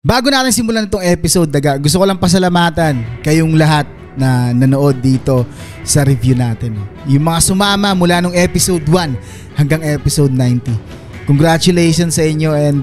Bago natin simulan itong episode, daga, gusto ko lang pasalamatan kayong lahat na nanood dito sa review natin. Yung mga sumama mula nung episode 1 hanggang episode 90. Congratulations sa inyo and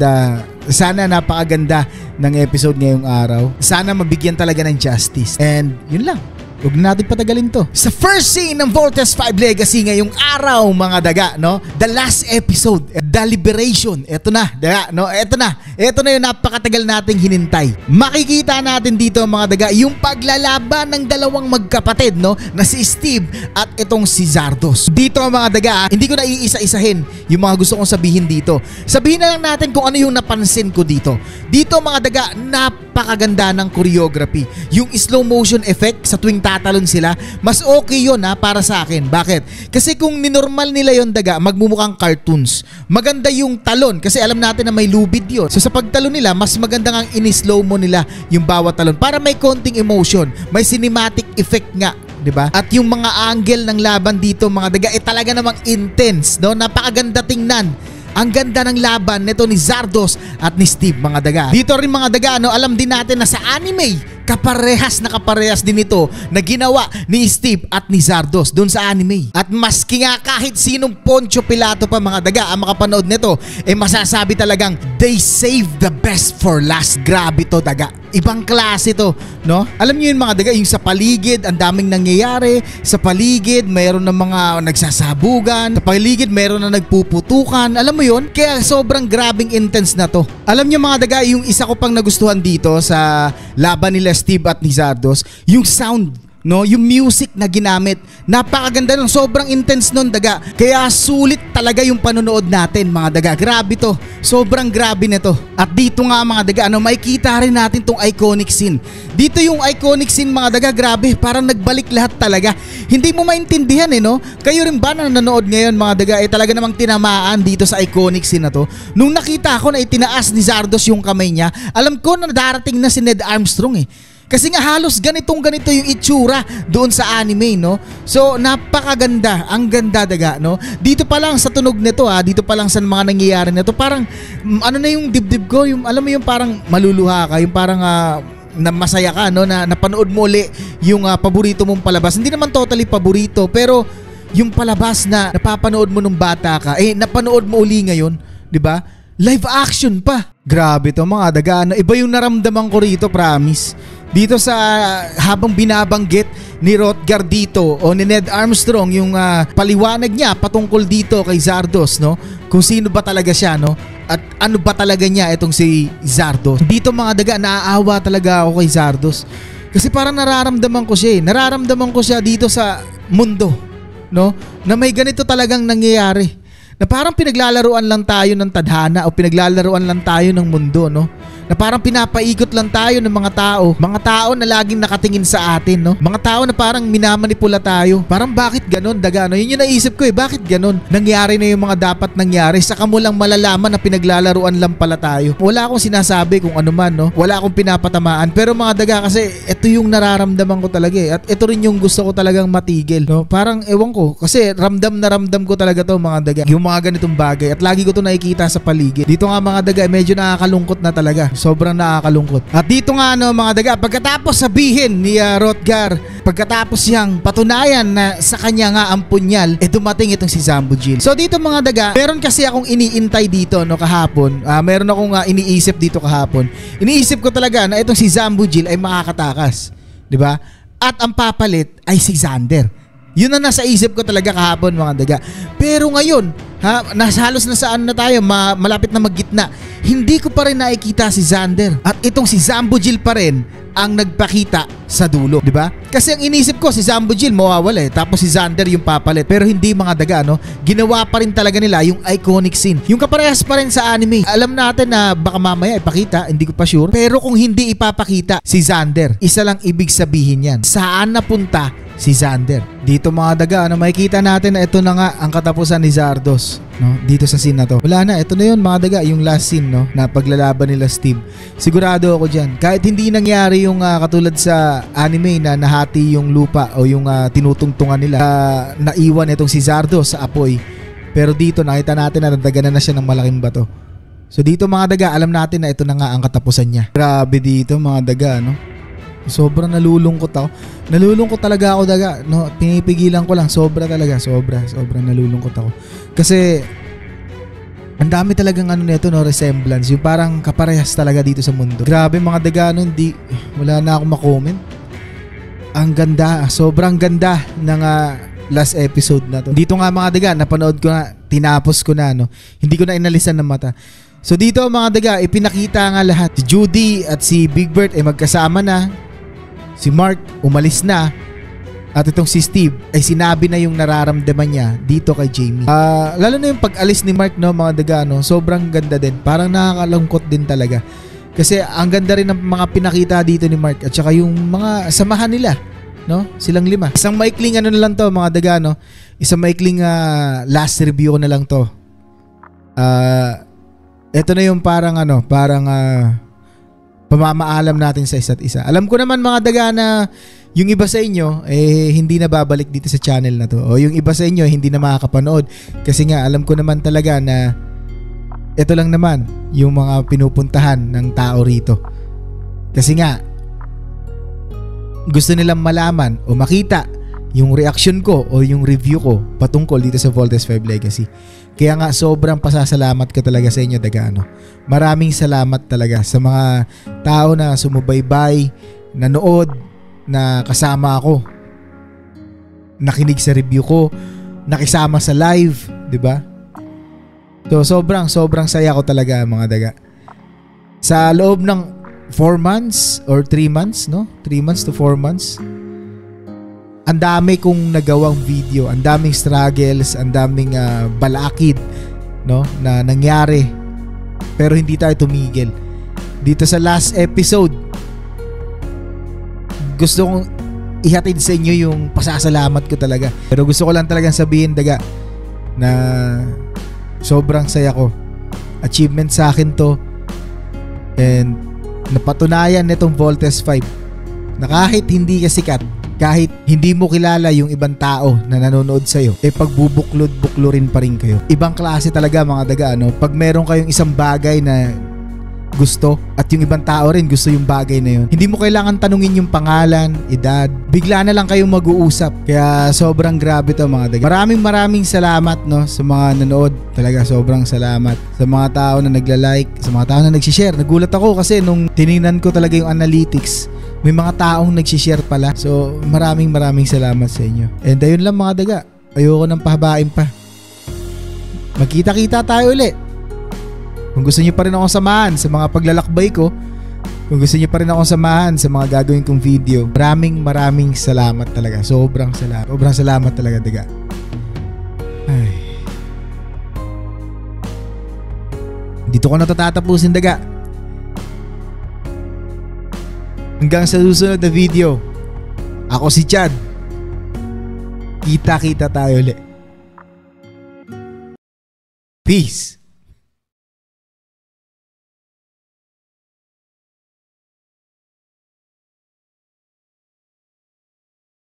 sana napakaganda ng episode ngayong araw. Sana mabigyan talaga ng justice. And yun lang. Huwag na natin patagalin to. Sa first scene ng Voltes 5 Legacy ngayong araw mga daga, no? The last episode, The Liberation. Ito na, daga, no? Ito na yung napakatagal nating hinintay. Makikita natin dito mga daga, yung paglalaban ng dalawang magkapatid, no? Na si Steve at itong si Zardos. Dito mga daga, hindi ko na iisa-isahin yung mga gusto kong sabihin dito. Sabihin na lang natin kung ano yung napansin ko dito. Dito mga daga, napakaganda ng choreography. Yung slow motion effect sa tuwing tatalon sila, mas okay yun para sa akin. Bakit? Kasi kung ninormal nila yon daga, magmumukhang cartoons. Maganda yung talon kasi alam natin na may lubid yun. So sa pagtalon nila, mas maganda nga in-slow mo nila yung bawat talon para may konting emotion, may cinematic effect nga. Diba? At yung mga angle ng laban dito mga daga, talaga namang intense, no? Napakaganda tingnan. Ang ganda ng laban nito ni Zardos at ni Steve mga daga. Dito rin mga daga, no, alam din natin na sa anime, kaparehas din ito na ginawa ni Steve at ni Zardos doon sa anime. At maski nga kahit sinong Poncio Pilato pa mga daga ang makapanood nito, masasabi talagang they save the best for last. Grabe to daga. Ibang klase to, no? Alam niyo yun mga daga, yung sa paligid, ang daming nangyayari. Sa paligid, mayroon na mga nagsasabugan. Sa paligid, mayroon na nagpuputukan. Alam mo yun? Kaya sobrang grabing intense na to. Alam niyo mga daga, yung isa ko pang nagustuhan dito sa laban nila Steve at ni Zardos, yung sound, no, yung music na ginamit, napakaganda ng sobrang intense nun daga. Kaya sulit talaga yung panonood natin mga daga. Grabe to, sobrang grabe nito. At dito nga mga daga, makikita rin natin tong iconic scene. Dito yung iconic scene mga daga, grabe, parang nagbalik lahat talaga. Hindi mo maintindihan no? Kayo rin ba na nanonood ngayon mga daga, talaga namang tinamaan dito sa iconic scene na to. Nung nakita ko na itinaas ni Zardos yung kamay niya, alam ko na darating na si Ned Armstrong Kasi nga halos ganito yung itsura doon sa anime, no? So napakaganda, ang ganda daga, no? Dito pa lang sa tunog nito dito pa lang sa mga nangyayari nito, parang ano na yung dibdib ko, yung alam mo yung parang maluluha ka, yung parang na masaya ka, no? Na napanood mo uli yung paborito mong palabas. Hindi naman totally paborito, pero yung palabas na napapanood mo nung bata ka, napanood mo uli ngayon, 'di ba? Live action pa. Grabe to mga daga, iba yung naramdaman ko rito, promise. Dito sa habang binabanggit ni Rotgar dito o ni Ned Armstrong yung paliwanag niya patungkol dito kay Zardos, no? Kung sino ba talaga siya, no? At ano ba talaga niya itong si Zardos. Dito mga daga, naaawa talaga ako kay Zardos. Kasi parang nararamdaman ko siya Nararamdaman ko siya dito sa mundo, no? Na may ganito talagang nangyayari. Na parang pinaglalaruan lang tayo ng tadhana o pinaglalaruan lang tayo ng mundo, no? Na parang pinapaikot lang tayo ng mga tao na laging nakatingin sa atin, no? Mga tao na parang minamanipula tayo. Parang bakit ganon, daga, no? Yun yung naisip ko bakit ganon? Nangyari na yung mga dapat nangyari, saka mo lang malalaman na pinaglalaruan lang pala tayo. Wala akong sinasabi kung ano man, no? Wala akong pinapatamaan, pero mga daga kasi ito yung nararamdaman ko talaga at ito rin yung gusto ko talagang matigil, no? Parang ewan ko, kasi ramdam na ramdam ko talaga to mga daga, yung mga ganitong bagay, at lagi ko to nakikita sa paligid. Dito nga mga daga, medyo nakakalungkot na talaga. Sobrang nakakalungkot. At dito nga mga daga, pagkatapos sabihin ni Rotgar, pagkatapos niyang patunayan na sa kanya nga ang punyal, dumating itong si Zambujil. So dito mga daga, meron kasi akong iniintay dito, no, kahapon. Meron akong iniisip dito kahapon. Iniisip ko talaga na itong si Zambujil ay makakatakas, 'di ba? At ang papalit ay si Xander. Yun na nasa isip ko talaga kahapon mga daga. Pero ngayon, halos na saan na tayo, malapit na maggitna, hindi ko pa rin nakikita si Xander. At itong si Zambujil pa rin ang nagpakita sa dulo, di ba? Kasi ang inisip ko si Zambujil mawawala tapos si Xander yung papalit. Pero hindi mga daga, no? Ginawa pa rin talaga nila yung iconic scene. Yung kaparehas pa rin sa anime. Alam natin na baka mamaya ipakita, hindi ko pa sure. Pero kung hindi ipapakita si Xander, isa lang ibig sabihin yan. Saan napunta si Xander? Dito mga daga, makikita natin na ito na nga ang katapusan ni Zardos, no? Dito sa scene na to. Wala na, ito na yun mga daga, yung last scene, no? Na paglalaban nila Steve. Sigurado ako dyan. Kahit hindi nangyari yung katulad sa anime na nahati yung lupa o yung tinutungtungan nila, naiwan itong si Zardos sa apoy. Pero dito nakita natin na nadaganan na siya ng malaking bato. So dito mga daga, alam natin na ito na nga ang katapusan niya. Grabe dito mga daga, no? Sobrang nalulungkot ako. Nalulungkot talaga ako daga, no? Pinipigilan ko lang, sobrang nalulungkot ako. Kasi ang dami talagang ano nito, no, resemblance. Yung parang kaparehas talaga dito sa mundo. Grabe mga daga, no? Wala na akong makomment. Ang ganda, sobrang ganda ng last episode na to. Dito nga mga daga, napanood ko na, tinapos ko na, no? Hindi ko na inalisan ng mata. So dito mga daga, ipinakita nga lahat. Si Judy at si Big Bird ay magkasama na. Si Mark umalis na. At itong si Steve ay sinabi na yung nararamdaman niya dito kay Jamie. Lalo na yung pag-alis ni Mark, no, mga daga, no, sobrang ganda din. Parang nakakalungkot din talaga. Kasi ang ganda rin ng mga pinakita dito ni Mark at saka yung mga samahan nila, no? Silang 5. Isang maikling ano na lang to mga daga, no? Isang maikling last review ko na lang to. Ito na yung parang pamamaalam natin sa isa't isa. Alam ko naman mga daga na yung iba sa inyo hindi na babalik dito sa channel na to, o yung iba sa inyo hindi na makakapanood kasi nga alam ko naman talaga na ito lang naman yung mga pinupuntahan ng tao rito. Kasi nga gusto nilang malaman o makita yung reaction ko o yung review ko patungkol dito sa Voltes 5 Legacy. Kaya nga sobrang pasasalamat ko talaga sa inyo daga, no? Maraming salamat talaga sa mga tao na sumubaybay, nanood, na kasama ako, nakinig sa review ko, nakisama sa live, 'di ba? So sobrang saya ko talaga mga daga. Sa loob ng 4 months or 3 months, no? 3 months to 4 months. Ang dami kong nagawang video, ang daming struggles, ang daming balakid, no, na nangyari. Pero hindi tayo tumigil. Dito sa last episode, gusto kong ihatid sa inyo yung pasasalamat ko talaga. Pero gusto ko lang talagang sabihin daga na sobrang saya ko. Achievement sa akin to. And napatunayan nitong Voltes 5 na kahit hindi ka sikat, kahit hindi mo kilala yung ibang tao na nanonood sa'yo, pagbubuklod-buklurin pa rin kayo. Ibang klase talaga mga daga, no? Pag meron kayong isang bagay na gusto at yung ibang tao rin gusto yung bagay na yun, hindi mo kailangan tanungin yung pangalan, edad, bigla na lang kayong mag-uusap. Kaya sobrang grabe to mga daga. Maraming salamat, no, sa mga nanood. Talaga sobrang salamat sa mga tao na nagla-like, sa mga tao na nag-share. Nagulat ako kasi nung tiningnan ko talaga yung analytics, may mga taong nag-share pala. So maraming salamat sa inyo. And ayun lang mga daga, ayoko nang pahabain pa. Magkita-kita tayo ulit. Kung gusto niyo pa rin akong samahan sa mga paglalakbay ko, kung gusto niyo pa rin akong samahan sa mga gagawin kong video, maraming salamat talaga. Sobrang salamat talaga daga. Ay. Dito ko na tatapusin daga. Hanggang sa susunod na video. Ako si Chad. Kita-kita tayo ulit. Peace.